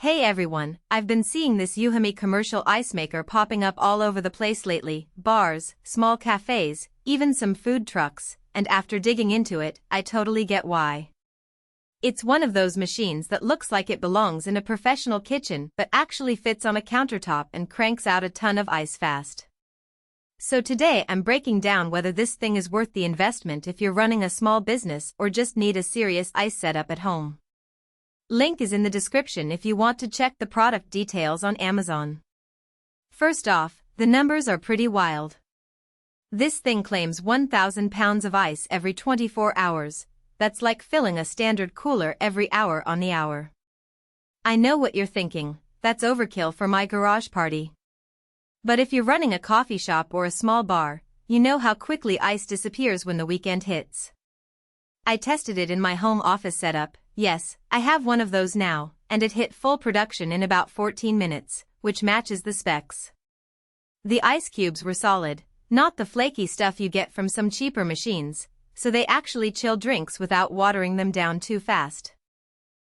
Hey everyone, I've been seeing this EUHOMY Commercial Ice Maker popping up all over the place lately, bars, small cafes, even some food trucks, and after digging into it, I totally get why. It's one of those machines that looks like it belongs in a professional kitchen but actually fits on a countertop and cranks out a ton of ice fast. So today I'm breaking down whether this thing is worth the investment if you're running a small business or just need a serious ice setup at home. Link is in the description if you want to check the product details on Amazon. First off, the numbers are pretty wild. This thing claims 1,000 pounds of ice every 24 hours. That's like filling a standard cooler every hour on the hour. I know what you're thinking, that's overkill for my garage party. But if you're running a coffee shop or a small bar, you know how quickly ice disappears when the weekend hits. I tested it in my home office setup. Yes, I have one of those now, and it hit full production in about 14 minutes, which matches the specs. The ice cubes were solid, not the flaky stuff you get from some cheaper machines, so they actually chill drinks without watering them down too fast.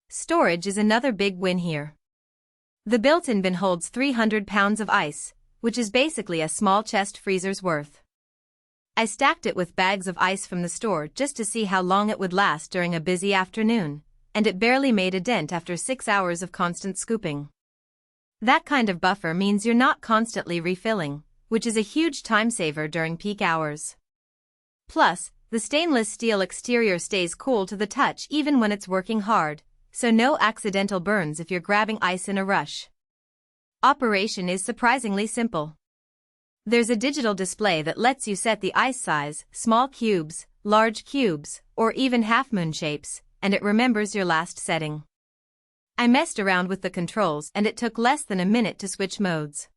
Storage is another big win here. The built-in bin holds 300 pounds of ice, which is basically a small chest freezer's worth. I stacked it with bags of ice from the store just to see how long it would last during a busy afternoon, and it barely made a dent after 6 hours of constant scooping. That kind of buffer means you're not constantly refilling, which is a huge time saver during peak hours. Plus, the stainless steel exterior stays cool to the touch even when it's working hard, so no accidental burns if you're grabbing ice in a rush. Operation is surprisingly simple. There's a digital display that lets you set the ice size, small cubes, large cubes, or even half-moon shapes, and it remembers your last setting. I messed around with the controls and it took less than a minute to switch modes.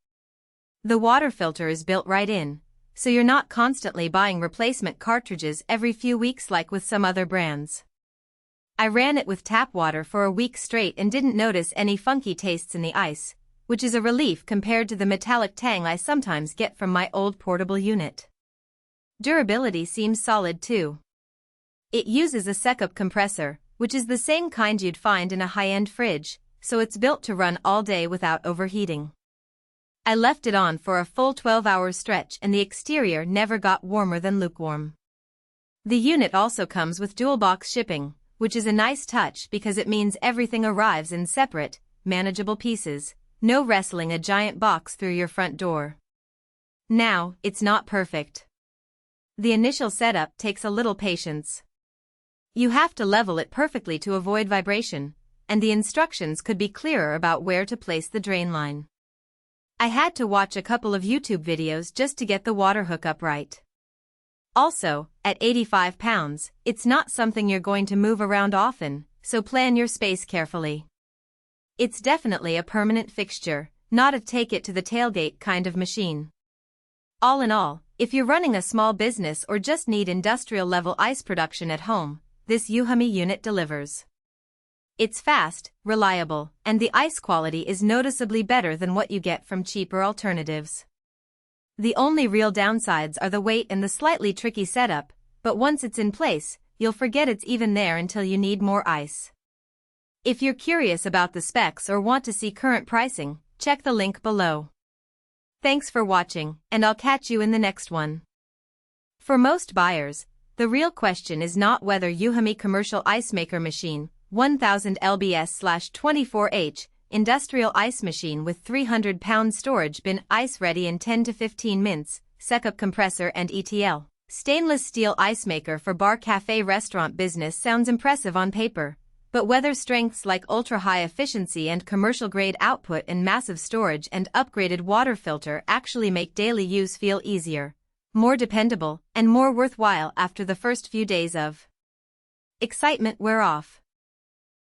The water filter is built right in, so you're not constantly buying replacement cartridges every few weeks like with some other brands. I ran it with tap water for a week straight and didn't notice any funky tastes in the ice, which is a relief compared to the metallic tang I sometimes get from my old portable unit. Durability seems solid too. It uses a SECOP compressor, which is the same kind you'd find in a high-end fridge, so it's built to run all day without overheating. I left it on for a full 12-hour stretch and the exterior never got warmer than lukewarm. The unit also comes with dual-box shipping, which is a nice touch because it means everything arrives in separate, manageable pieces, no wrestling a giant box through your front door. Now, it's not perfect. The initial setup takes a little patience. You have to level it perfectly to avoid vibration, and the instructions could be clearer about where to place the drain line. I had to watch a couple of YouTube videos just to get the water hookup right. Also, at 85 pounds, it's not something you're going to move around often, so plan your space carefully. It's definitely a permanent fixture, not a take-it-to-the-tailgate kind of machine. All in all, if you're running a small business or just need industrial-level ice production at home, this EUHOMY unit delivers. It's fast, reliable, and the ice quality is noticeably better than what you get from cheaper alternatives. The only real downsides are the weight and the slightly tricky setup, but once it's in place, you'll forget it's even there until you need more ice. If you're curious about the specs or want to see current pricing, check the link below. Thanks for watching, and I'll catch you in the next one. For most buyers, the real question is not whether EUHOMY Commercial Ice Maker Machine, 1000 lbs/24H, industrial ice machine with 300-pound storage bin ice ready in 10 to 15 minutes, SECOP Compressor&ETL. Stainless steel ice maker for bar cafe restaurant business sounds impressive on paper, but whether strengths like ultra-high efficiency and commercial-grade output and massive storage and upgraded water filter actually make daily use feel easier, more dependable, and more worthwhile after the first few days of excitement wear off.